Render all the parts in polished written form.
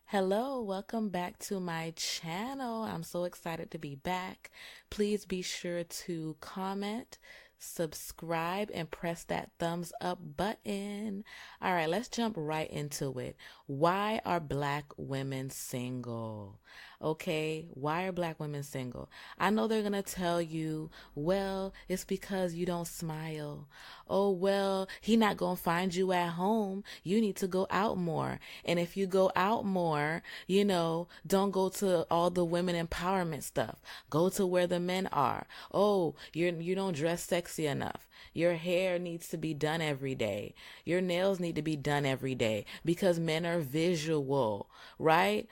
Hello, welcome back to my channel. I'm so excited to be back. Please be sure to comment, subscribe, and press that thumbs up button. All right, let's jump right into it. Why are Black women single? Okay, why are Black women single? I know they're gonna tell you, well, it's because you don't smile. Oh, well, he not gonna find you at home. You need to go out more. And if you go out more, don't go to all the women empowerment stuff. Go to where the men are. Oh, you don't dress sexy enough. Your hair needs to be done every day. Your nails need to be done every day because men are visual, right?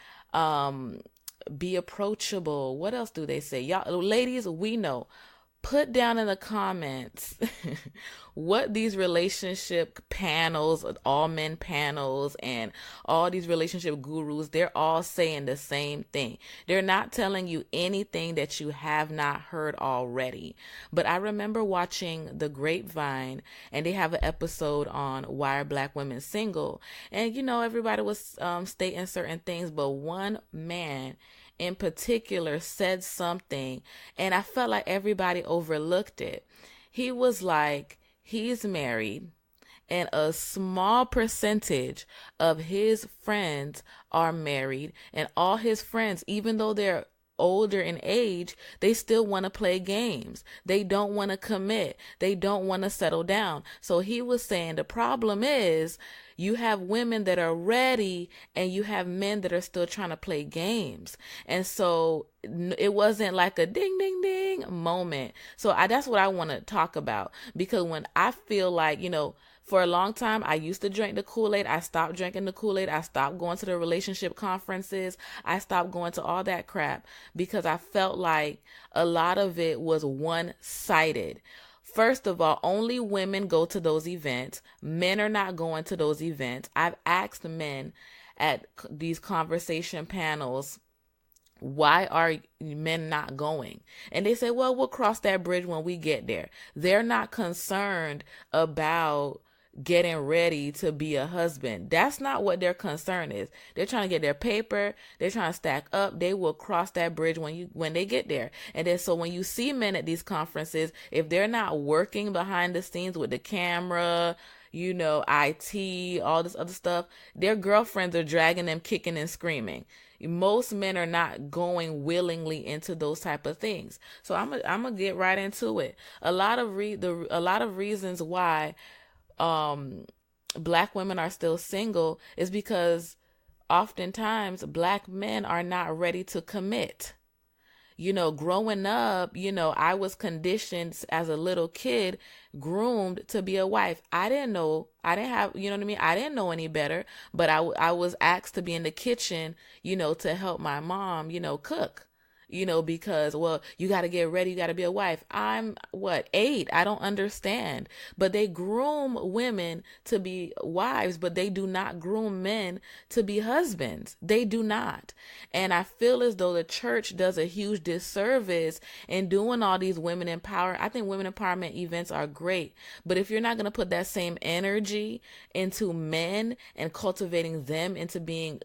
Be approachable. What else do they say? Y'all, ladies, we know. Put down in the comments what these relationship panels, all men panels, and all these relationship gurus, they're all saying the same thing. They're not telling you anything that you have not heard already. But I remember watching The Grapevine, and they have an episode on why are Black women single. And, everybody was stating certain things, but one man in particular said something, and I felt like everybody overlooked it. He was like, he's married, and a small percentage of his friends are married, and all his friends, even though they're older in age, they still want to play games. They don't want to commit. They don't want to settle down. So he was saying the problem is you have women that are ready and you have men that are still trying to play games. And so it wasn't like a ding, ding, ding moment. So that's what I want to talk about, because when I feel like, for a long time, I used to drink the Kool-Aid. I stopped drinking the Kool-Aid. I stopped going to the relationship conferences. I stopped going to all that crap because I felt like a lot of it was one-sided. First of all, only women go to those events. Men are not going to those events. I've asked men at these conversation panels, why are men not going? And they say, well, we'll cross that bridge when we get there. They're not concerned about getting ready to be a husband. That's not what their concern is. They're trying to get their paper. They're trying to stack up. They will cross that bridge when they get there. And then so when you see men at these conferences, if they're not working behind the scenes with the camera, IT, all this other stuff, their girlfriends are dragging them kicking and screaming. Most men are not going willingly into those type of things. So I'm gonna get right into it. A lot of reasons why Black women are still single is because oftentimes Black men are not ready to commit. Growing up, I was conditioned as a little kid, groomed to be a wife. I didn't know, I didn't have, you know what I mean? I didn't know any better, but I was asked to be in the kitchen, to help my mom, cook. Because, well, you got to get ready. You got to be a wife. I'm 8? I don't understand. But they groom women to be wives, but they do not groom men to be husbands. They do not. And I feel as though the church does a huge disservice in doing all these women empower. I think women empowerment events are great. But if you're not going to put that same energy into men and cultivating them into being,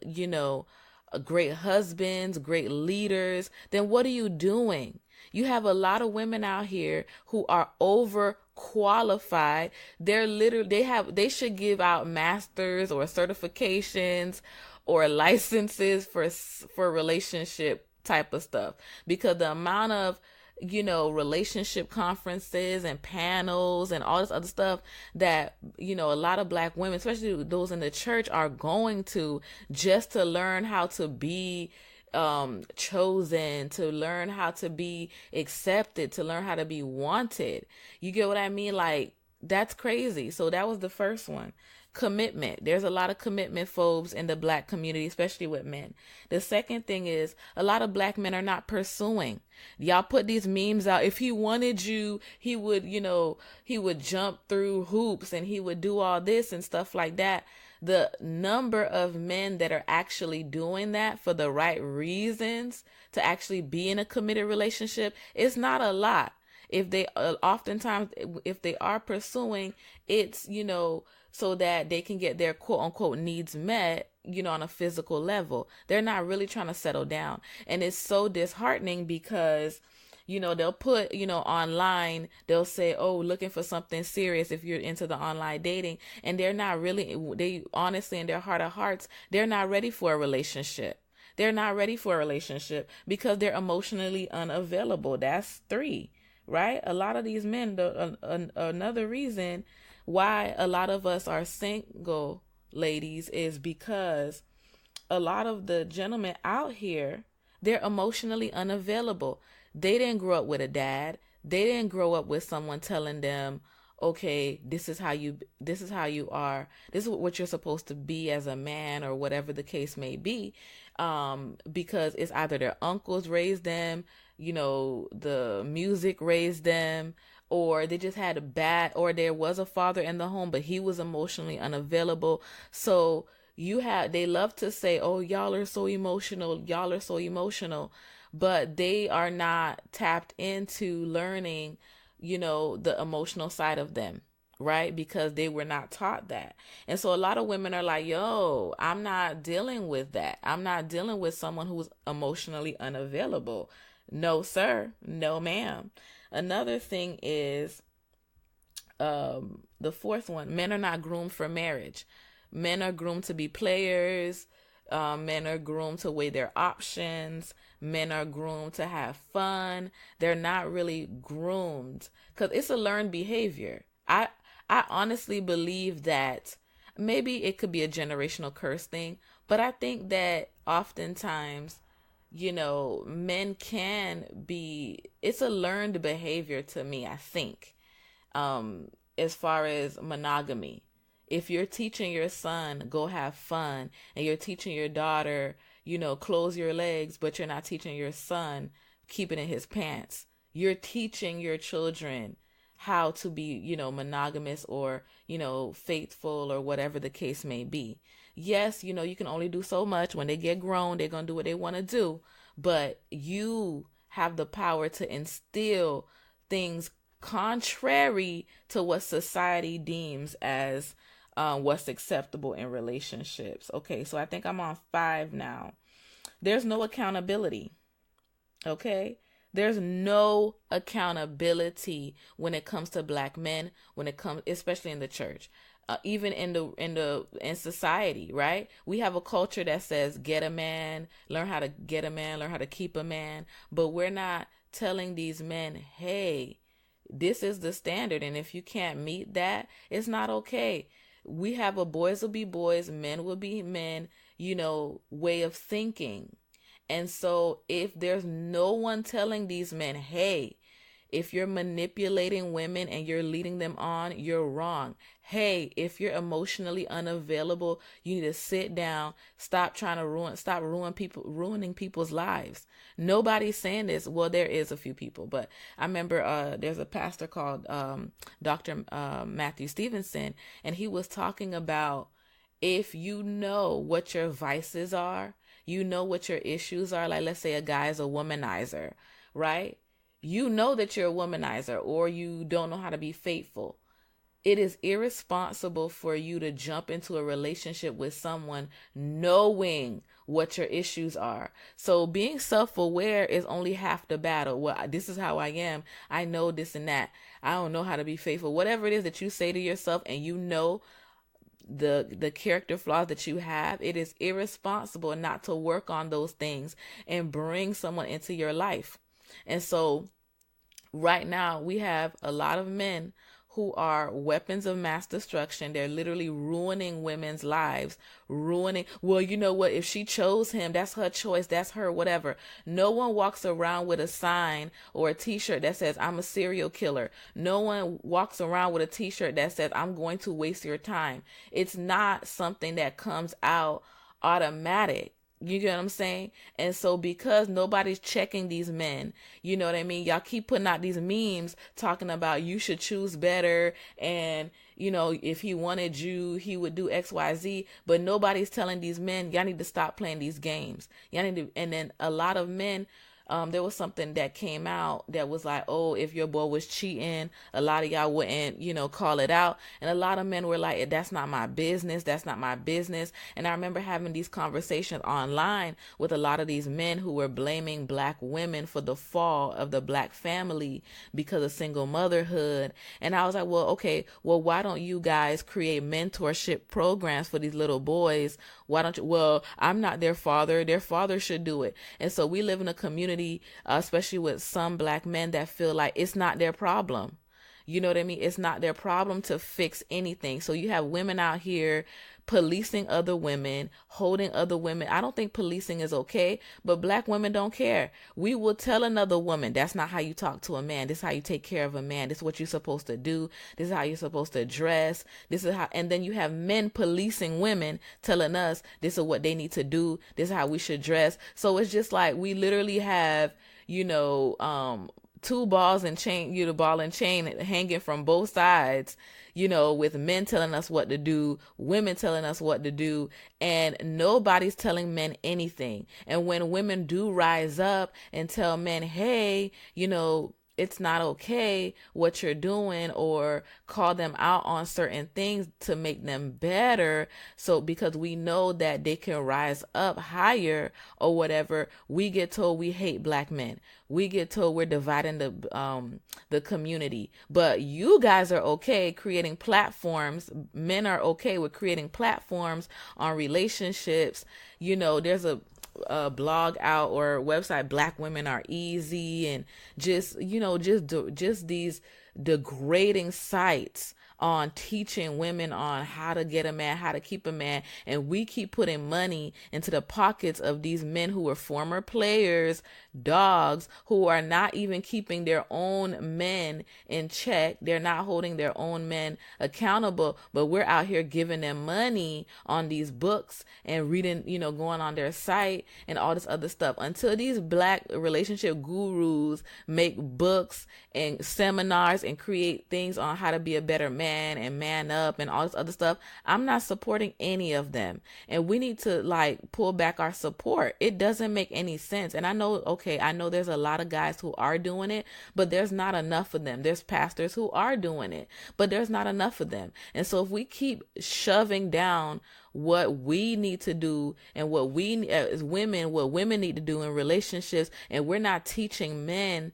great husbands, great leaders, then what are you doing? You have a lot of women out here who are overqualified. They should give out masters or certifications or licenses for relationship type of stuff, because the amount of relationship conferences and panels and all this other stuff that, a lot of Black women, especially those in the church, are going to just to learn how to be chosen, to learn how to be accepted, to learn how to be wanted. You get what I mean? Like, that's crazy. So that was the first one. Commitment. There's a lot of commitment phobes in the Black community, especially with men. The second thing is a lot of Black men are not pursuing. Y'all put these memes out. If he wanted you, he would, he would jump through hoops and he would do all this and stuff like that. The number of men that are actually doing that for the right reasons to actually be in a committed relationship is not a lot. If they oftentimes, if they are pursuing, it's, so that they can get their quote unquote needs met, on a physical level. They're not really trying to settle down. And it's so disheartening because they'll put, online, they'll say, oh, looking for something serious if you're into the online dating. And they're not really, they honestly, in their heart of hearts, they're not ready for a relationship. They're not ready for a relationship because they're emotionally unavailable. That's 3, right? A lot of these men, another reason why a lot of us are single, ladies, is because a lot of the gentlemen out here, they're emotionally unavailable. They didn't grow up with a dad. They didn't grow up with someone telling them, okay, this is how you are. This is what you're supposed to be as a man, or whatever the case may be. Because it's either their uncles raised them, the music raised them, or they just had or there was a father in the home, but he was emotionally unavailable. So they love to say, oh, y'all are so emotional, but they are not tapped into learning, the emotional side of them, right? Because they were not taught that. And so a lot of women are like, yo, I'm not dealing with that. I'm not dealing with someone who's emotionally unavailable. No, sir. No, ma'am. Another thing is, the 4th one, men are not groomed for marriage. Men are groomed to be players. Men are groomed to weigh their options. Men are groomed to have fun. They're not really groomed because it's a learned behavior. I honestly believe that maybe it could be a generational curse thing, but I think that oftentimes, men can be, it's a learned behavior to me, I think, as far as monogamy. If you're teaching your son, go have fun, and you're teaching your daughter, close your legs, but you're not teaching your son, keep it in his pants. You're teaching your children how to be, monogamous or, faithful, or whatever the case may be. Yes, you can only do so much. When they get grown, they're going to do what they want to do. But you have the power to instill things contrary to what society deems as what's acceptable in relationships. Okay, so I think I'm on 5 now. There's no accountability. Okay? There's no accountability when it comes to Black men, especially in the church. Even in society, right? We have a culture that says get a man, learn how to get a man, learn how to keep a man, but we're not telling these men, hey, this is the standard, and if you can't meet that, it's not okay. We have a boys will be boys, men will be men, way of thinking. And so if there's no one telling these men, hey, if you're manipulating women and you're leading them on, you're wrong. Hey, if you're emotionally unavailable, you need to sit down. Stop ruining people's lives. Nobody's saying this. Well, there is a few people, but I remember there's a pastor called Dr. Matthew Stevenson, and he was talking about if you know what your vices are, what your issues are. Like, let's say a guy is a womanizer, right? You know that you're a womanizer, or you don't know how to be faithful. It is irresponsible for you to jump into a relationship with someone knowing what your issues are. So being self-aware is only half the battle. Well, this is how I am. I know this and that. I don't know how to be faithful. Whatever it is that you say to yourself, and the character flaws that you have, it is irresponsible not to work on those things and bring someone into your life. And so right now we have a lot of men who are weapons of mass destruction. They're literally ruining women's lives, well, you know what? If she chose him, that's her choice. That's her, whatever. No one walks around with a sign or a t-shirt that says, I'm a serial killer. No one walks around with a t-shirt that says, I'm going to waste your time. It's not something that comes out automatic. You get what I'm saying? And so because nobody's checking these men, you know what I mean? Y'all keep putting out these memes talking about you should choose better. And, if he wanted you, he would do X, Y, Z. But nobody's telling these men, y'all need to stop playing these games. Y'all need to, and then a lot of men, there was something that came out that was like, oh, if your boy was cheating, a lot of y'all wouldn't, call it out. And a lot of men were like, that's not my business. That's not my business. And I remember having these conversations online with a lot of these men who were blaming black women for the fall of the black family because of single motherhood. And I was like, well, okay, well, why don't you guys create mentorship programs for these little boys? Why don't you? Well, I'm not their father. Their father should do it. And so we live in a community, especially with some black men, that feel like it's not their problem. You know what I mean? It's not their problem to fix anything. So you have women out here policing other women, holding other women. I don't think policing is okay, but black women don't care. We will tell another woman, that's not how you talk to a man. This is how you take care of a man. This is what you're supposed to do. This is how you're supposed to dress. This is how, and then you have men policing women, telling us this is what they need to do. This is how we should dress. So it's just like we literally have, two balls and chain, the ball and chain hanging from both sides, with men telling us what to do, women telling us what to do, and nobody's telling men anything. And when women do rise up and tell men, hey, it's not okay what you're doing, or call them out on certain things to make them better. So because we know that they can rise up higher or whatever, we get told we hate black men. We get told we're dividing the community. But you guys are okay creating platforms. Men are okay with creating platforms on relationships. There's a blog out or website, Black Women Are Easy, and just these degrading sites on teaching women on how to get a man, how to keep a man. And we keep putting money into the pockets of these men who were former players, dogs, who are not even keeping their own men in check. They're not holding their own men accountable, but we're out here giving them money on these books and reading, going on their site and all this other stuff. Until these black relationship gurus make books and seminars and create things on how to be a better man and man up and all this other stuff, I'm not supporting any of them. And we need to pull back our support. It doesn't make any sense. And I know there's a lot of guys who are doing it, but there's not enough of them. There's pastors who are doing it, but there's not enough of them. And so if we keep shoving down what we need to do and what we as women, what women need to do in relationships, and we're not teaching men,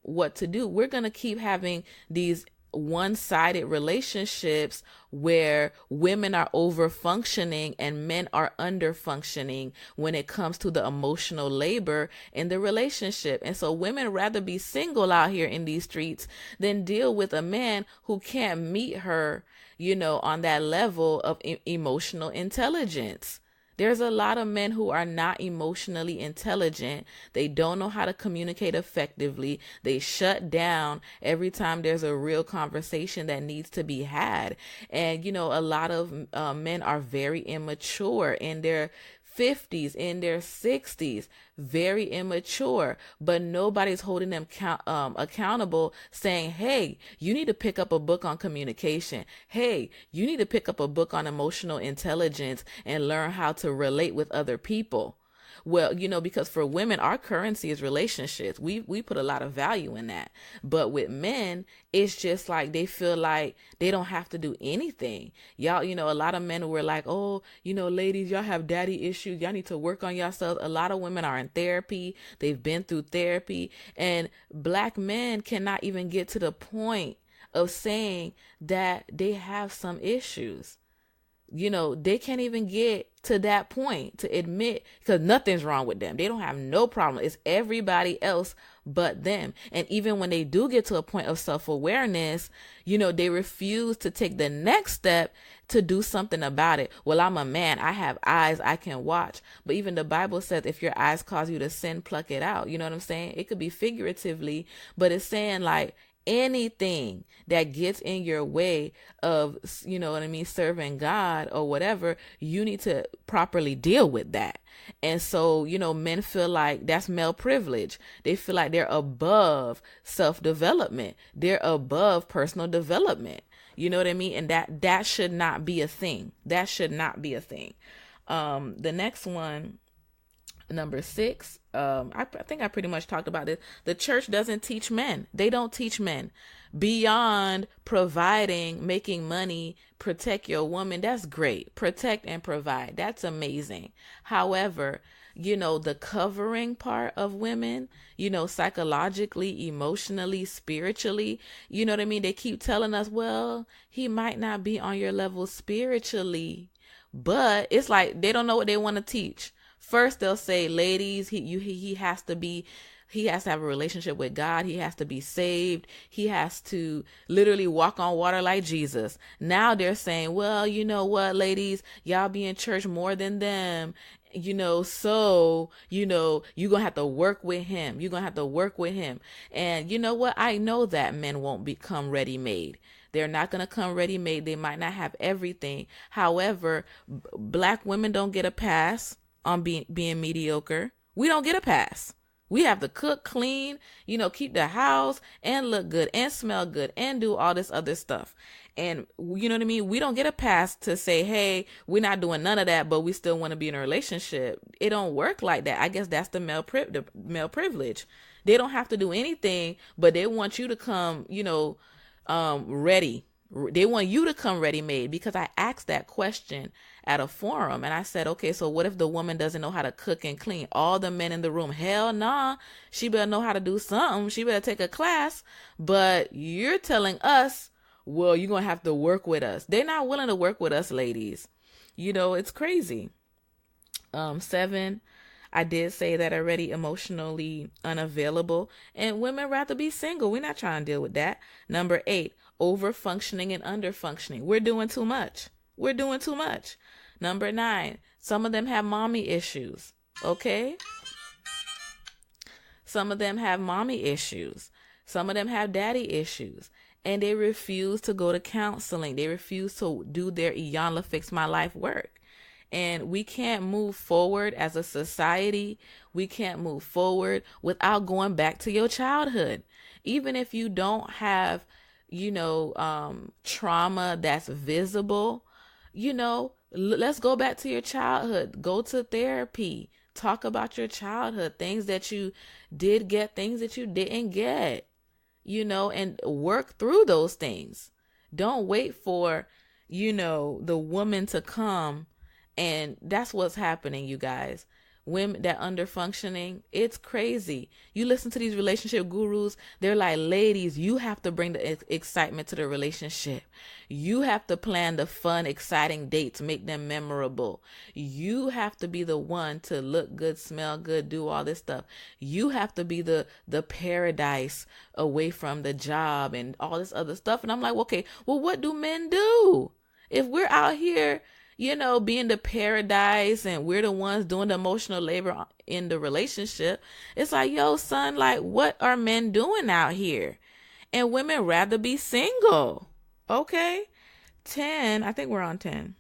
what to do, we're going to keep having these one-sided relationships where women are over functioning and men are under functioning when it comes to the emotional labor in the relationship. And so women rather be single out here in these streets than deal with a man who can't meet her, on that level of emotional intelligence. There's a lot of men who are not emotionally intelligent. They don't know how to communicate effectively. They shut down every time there's a real conversation that needs to be had. And, a lot of men are very immature in their 50s, in their 60s, very immature, but nobody's holding them accountable, saying, hey, you need to pick up a book on communication. Hey, you need to pick up a book on emotional intelligence and learn how to relate with other people. Well, because for women, our currency is relationships. We put a lot of value in that. But with men, it's just like they feel like they don't have to do anything. Y'all, a lot of men were like, oh, ladies, y'all have daddy issues. Y'all need to work on yourselves. A lot of women are in therapy. They've been through therapy. And black men cannot even get to the point of saying that they have some issues. They can't even get to that point to admit, because nothing's wrong with them. They don't have no problem. It's everybody else but them. And even when they do get to a point of self-awareness, they refuse to take the next step to do something about it. Well, I'm a man. I have eyes I can watch. But even the Bible says if your eyes cause you to sin, pluck it out. You know what I'm saying? It could be figuratively, but it's saying anything that gets in your way of, serving God or whatever, you need to properly deal with that. And so, men feel like that's male privilege. They feel like they're above self-development. They're above personal development. You know what I mean? And that should not be a thing. That should not be a thing. The next one, Number 6, I think I pretty much talked about this. The church doesn't teach men. They don't teach men beyond providing, making money, protect your woman. That's great. Protect and provide. That's amazing. However, the covering part of women, psychologically, emotionally, spiritually, you know what I mean? They keep telling us, well, he might not be on your level spiritually, but it's like they don't know what they want to teach. First, they'll say, ladies, he has to have a relationship with God. He has to be saved. He has to literally walk on water like Jesus. Now they're saying, well, you know what, ladies, y'all be in church more than them. So, you're going to have to work with him. You're going to have to work with him. And you know what? I know that men won't become ready-made. They're not going to come ready-made. They might not have everything. However, black women don't get a pass on being mediocre. We don't get a pass. We have to cook, clean, keep the house and look good and smell good and do all this other stuff. And you know what I mean? We don't get a pass to say, hey, we're not doing none of that, but we still want to be in a relationship. It don't work like that. I guess that's the male privilege. They don't have to do anything, but they want you to come, ready. They want you to come ready-made, because I asked that question at a forum and I said, okay, so what if the woman doesn't know how to cook and clean? All the men in the room, hell nah, she better know how to do something. She better take a class. But you're telling us, well, you're going to have to work with us. They're not willing to work with us, ladies. It's crazy. 7, I did say that already, emotionally unavailable, and women rather be single. We're not trying to deal with that. Number 8, over functioning and under functioning. We're doing too much. Number 9, some of them have mommy issues. Okay. Some of them have mommy issues. Some of them have daddy issues. And they refuse to go to counseling. They refuse to do their Iyanla Fix My Life work. And we can't move forward as a society. We can't move forward without going back to your childhood. Even if you don't have, trauma that's visible, let's go back to your childhood. Go to therapy. Talk about your childhood, things that you did get, things that you didn't get, and work through those things. Don't wait for, the woman to come. And that's what's happening, you guys. Women that under functioning, it's crazy. You listen to these relationship gurus, they're like, ladies, you have to bring the excitement to the relationship. You have to plan the fun, exciting dates, make them memorable. You have to be the one to look good, smell good, do all this stuff. You have to be the paradise away from the job and all this other stuff. And I'm like, okay, well, what do men do? If we're out here, being the paradise and we're the ones doing the emotional labor in the relationship, it's like, yo, son, like, what are men doing out here? And women rather be single. Okay. 10, I think we're on 10.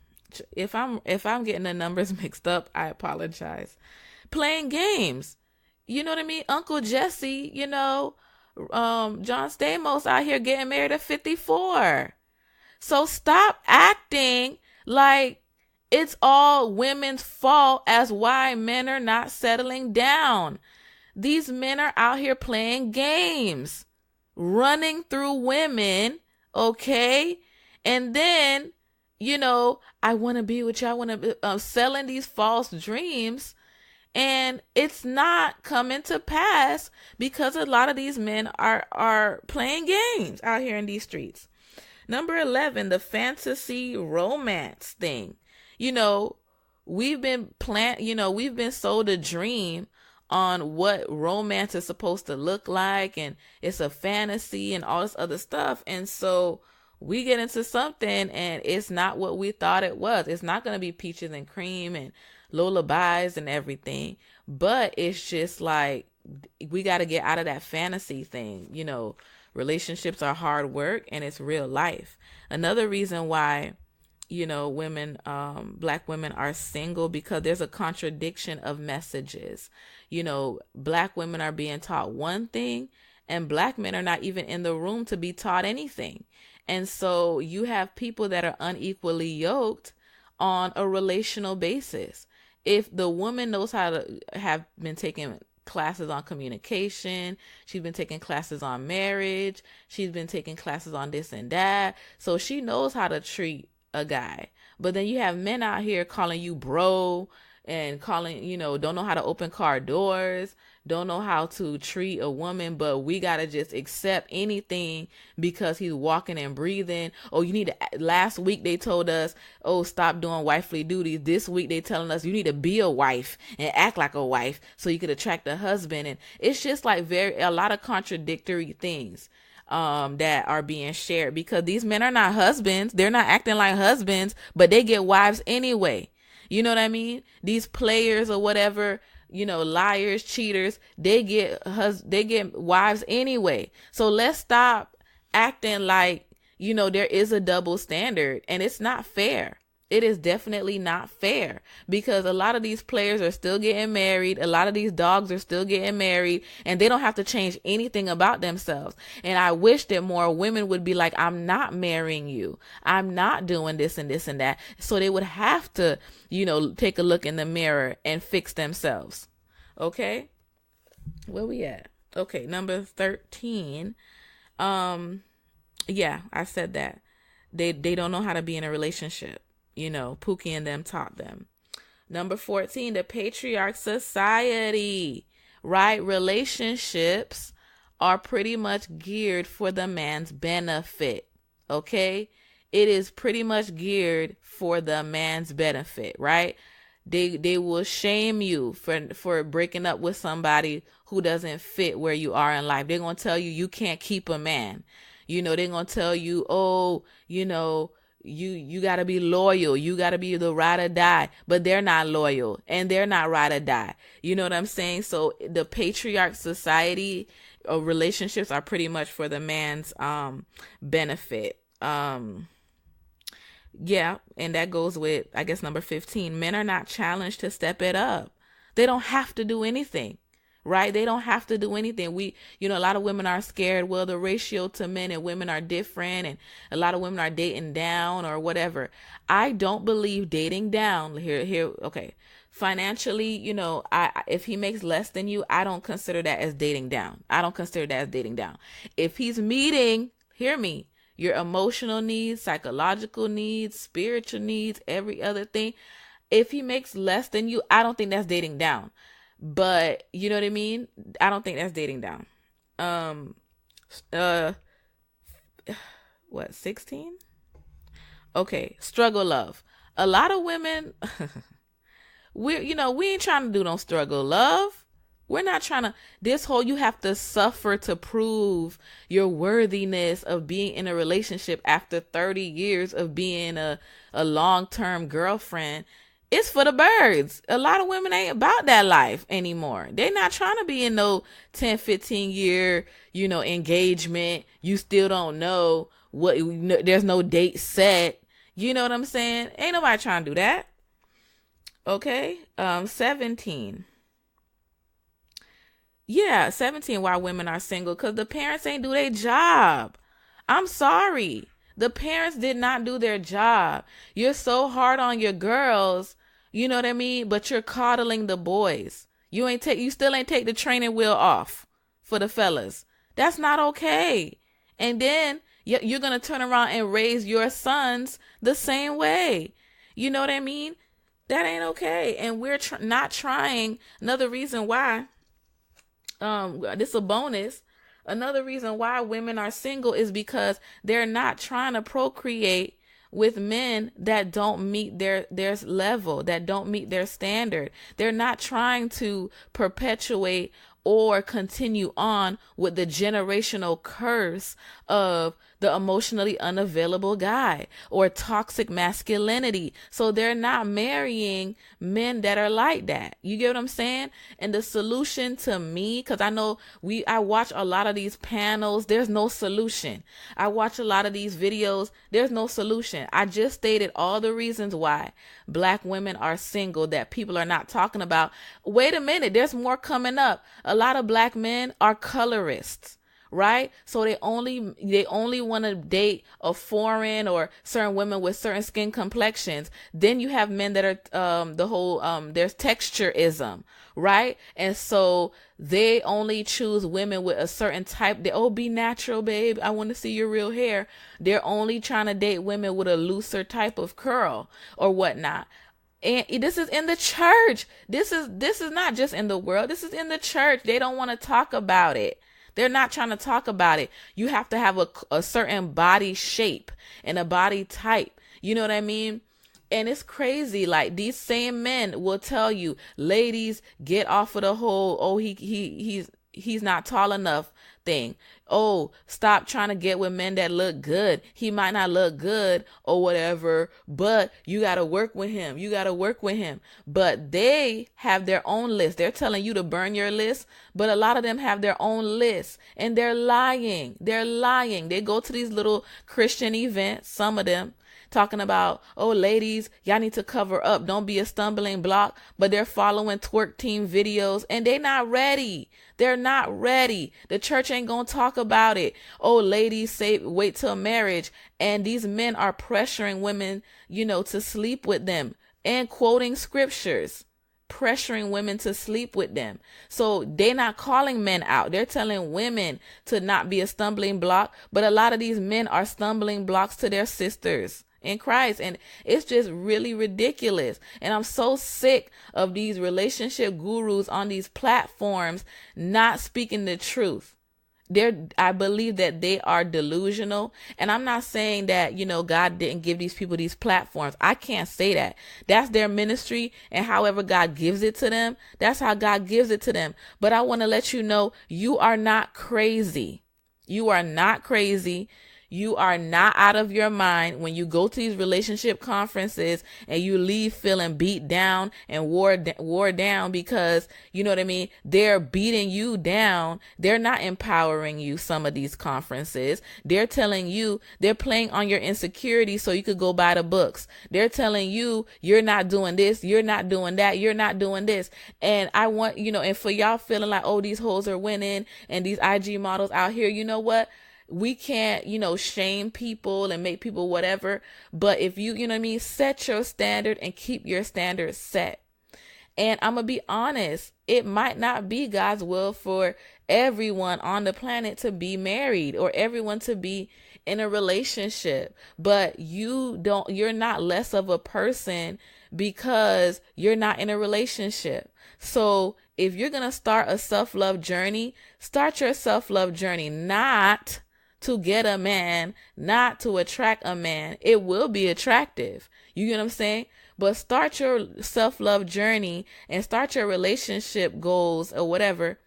If I'm getting the numbers mixed up, I apologize. Playing games. You know what I mean? Uncle Jesse, John Stamos out here getting married at 54. So stop acting like it's all women's fault as why men are not settling down. These men are out here playing games, running through women, okay? And then, I want to be with you. I want to selling these false dreams. And it's not coming to pass because a lot of these men are playing games out here in these streets. Number 11, the fantasy romance thing. We've been we've been sold a dream on what romance is supposed to look like, and it's a fantasy and all this other stuff. And so we get into something and it's not what we thought it was. It's not going to be peaches and cream and lullabies and everything, but it's just like, we got to get out of that fantasy thing. Relationships are hard work and it's real life. Another reason why, women, black women are single, because there's a contradiction of messages. Black women are being taught one thing and black men are not even in the room to be taught anything. And so you have people that are unequally yoked on a relational basis. if the woman knows how to have been taking classes on communication, she's been taking classes on marriage, she's been taking classes on this and that, so she knows how to treat a guy. But then you have men out here calling you bro and calling, don't know how to open car doors, don't know how to treat a woman, but we got to just accept anything because he's walking and breathing. Oh, last week they told us, oh, stop doing wifely duties. This week they telling us you need to be a wife and act like a wife so you could attract a husband. And it's just like a lot of contradictory things that are being shared, because these men are not husbands. They're not acting like husbands, but they get wives anyway. You know what I mean? These players or whatever, liars, cheaters, they get wives anyway. So let's stop acting like, there is a double standard, and it's not fair. It is definitely not fair, because a lot of these players are still getting married. A lot of these dogs are still getting married, and they don't have to change anything about themselves. And I wish that more women would be like, I'm not marrying you. I'm not doing this and this and that. So they would have to, take a look in the mirror and fix themselves. Okay. Where we at? Okay. Number 13. Yeah, I said that they don't know how to be in a relationship. Pookie and them taught them. Number 14, the Patriarchy Society, right? Relationships are pretty much geared for the man's benefit, okay? It is pretty much geared for the man's benefit, right? They will shame you for breaking up with somebody who doesn't fit where you are in life. They're going to tell you can't keep a man. They're going to tell you, oh, you got to be loyal. You got to be the ride or die, but they're not loyal and they're not ride or die. You know what I'm saying? So the Patriarchy Society relationships are pretty much for the man's benefit. Yeah. And that goes with, I guess, number 15. Men are not challenged to step it up. They don't have to do anything. Right? They don't have to do anything. A lot of women are scared. Well, the ratio to men and women are different, and a lot of women are dating down or whatever. I don't believe dating down here. Okay. Financially, if he makes less than you, I don't consider that as dating down. If he's meeting, hear me, your emotional needs, psychological needs, spiritual needs, every other thing, if he makes less than you, I don't think that's dating down. But you know what I mean? I don't think that's dating down. What, 16? Okay, struggle love. A lot of women, we ain't trying to do no struggle love. We're not trying to, you have to suffer to prove your worthiness of being in a relationship after 30 years of being a long-term girlfriend. It's for the birds. A lot of women ain't about that life anymore. They're not trying to be in no 10, 15 year, engagement. You still don't know there's no date set. You know what I'm saying? Ain't nobody trying to do that. Okay. 17. Yeah, 17, why women are single. Because the parents ain't do their job. I'm sorry. The parents did not do their job. You're so hard on your girls, you know what I mean? But you're coddling the boys. You still ain't take the training wheel off for the fellas. That's not okay. And then you're going to turn around and raise your sons the same way. You know what I mean? That ain't okay. And we're not trying. Another reason why, this is a bonus. Another reason why women are single is because they're not trying to procreate with men that don't meet their level, that don't meet their standard. They're not trying to perpetuate or continue on with the generational curse of the emotionally unavailable guy or toxic masculinity. So they're not marrying men that are like that. You get what I'm saying? And the solution to me, because I know I watch a lot of these panels, there's no solution. I watch a lot of these videos, there's no solution. I just stated all the reasons why Black women are single that people are not talking about. Wait a minute, there's more coming up. A lot of Black men are colorists. right? So they only want to date a foreign or certain women with certain skin complexions. Then you have men that are the whole there's textureism, right? And so they only choose women with a certain type. Be natural, babe. I want to see your real hair. They're only trying to date women with a looser type of curl or whatnot. And this is in the church. This is not just in the world. This is in the church. They don't want to talk about it. They're not trying to talk about it. You have to have a certain body shape and a body type. You know what I mean? And it's crazy. Like, these same men will tell you, ladies, get off of the whole, oh, he's not tall enough thing. Oh, stop trying to get with men that look good. He might not look good or whatever, but you got to work with him. You got to work with him. But they have their own list. They're telling you to burn your list, but a lot of them have their own list, and they're lying. They're lying. They go to these little Christian events, some of them, talking about, oh, ladies, y'all need to cover up. Don't be a stumbling block. But they're following twerk team videos, and they're not ready. They're not ready. The church ain't going to talk about it. Oh, ladies, wait till marriage. And these men are pressuring women, to sleep with them and quoting scriptures, pressuring women to sleep with them. So they're not calling men out. They're telling women to not be a stumbling block. But a lot of these men are stumbling blocks to their sisters in Christ. And it's just really ridiculous. And I'm so sick of these relationship gurus on these platforms not speaking the truth. I believe that they are delusional. And I'm not saying that, God didn't give these people these platforms. I can't say that. That's their ministry. And however God gives it to them, that's how God gives it to them. But I want to let you know, you are not crazy. You are not crazy. You are not out of your mind when you go to these relationship conferences and you leave feeling beat down and wore down because, you know what I mean? They're beating you down. They're not empowering you. Some of these conferences, they're telling you, they're playing on your insecurity so you could go buy the books. They're telling you, you're not doing this. You're not doing that. You're not doing this. And I want, and for y'all feeling like, oh, these hoes are winning and these IG models out here, you know what? We can't, shame people and make people whatever. But if you, set your standard and keep your standard set. And I'm going to be honest, it might not be God's will for everyone on the planet to be married or everyone to be in a relationship. But you're not less of a person because you're not in a relationship. So if you're going to start a self-love journey, start your self-love journey not to get a man, not to attract a man. It will be attractive. You get what I'm saying? But start your self-love journey and start your relationship goals or whatever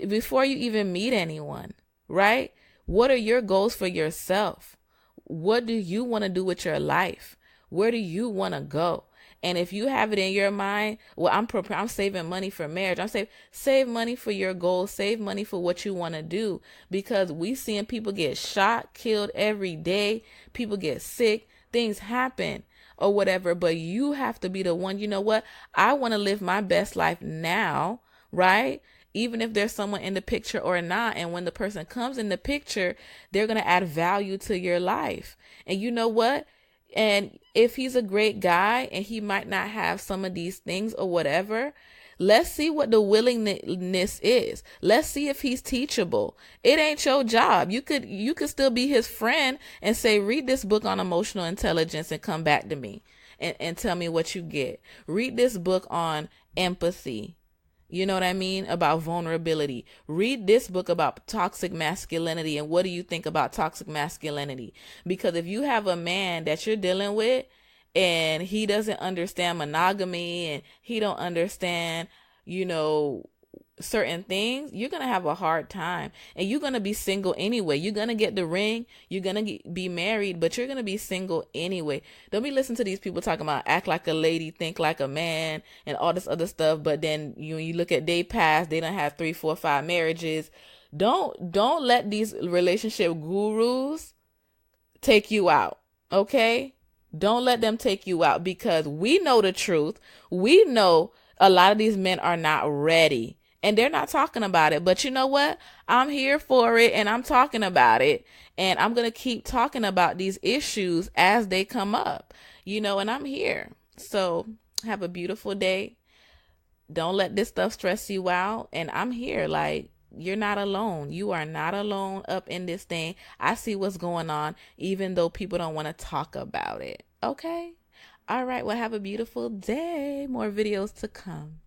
before you even meet anyone, right? What are your goals for yourself? What do you want to do with your life? Where do you want to go? And if you have it in your mind, well, I'm saving money for marriage. Save money for your goals. Save money for what you want to do, because we seeing people get shot, killed every day. People get sick. Things happen or whatever. But you have to be the one. You know what? I want to live my best life now, right? Even if there's someone in the picture or not. And when the person comes in the picture, they're going to add value to your life. And you know what? And if he's a great guy and he might not have some of these things or whatever, let's see what the willingness is. Let's see if he's teachable. It ain't your job. You could still be his friend and say, read this book on emotional intelligence and come back to me and tell me what you get. Read this book on empathy. You know what I mean? About vulnerability. Read this book about toxic masculinity. And what do you think about toxic masculinity? Because if you have a man that you're dealing with and he doesn't understand monogamy and he don't understand, certain things, you're going to have a hard time. And you're going to be single anyway. You're going to get the ring. You're going to be married, but you're going to be single anyway. Don't be listening to these people talking about act like a lady, think like a man, and all this other stuff. But then you look at their past, they don't have 3, 4, 5 marriages. Don't let these relationship gurus take you out. Okay? Don't let them take you out, because we know the truth. We know a lot of these men are not ready. and they're not talking about it. But you know what? I'm here for it, and I'm talking about it, and I'm going to keep talking about these issues as they come up, and I'm here. So have a beautiful day. Don't let this stuff stress you out. And I'm here. Like, you're not alone. You are not alone up in this thing. I see what's going on, even though people don't want to talk about it. Okay? All right. Well, have a beautiful day. More videos to come.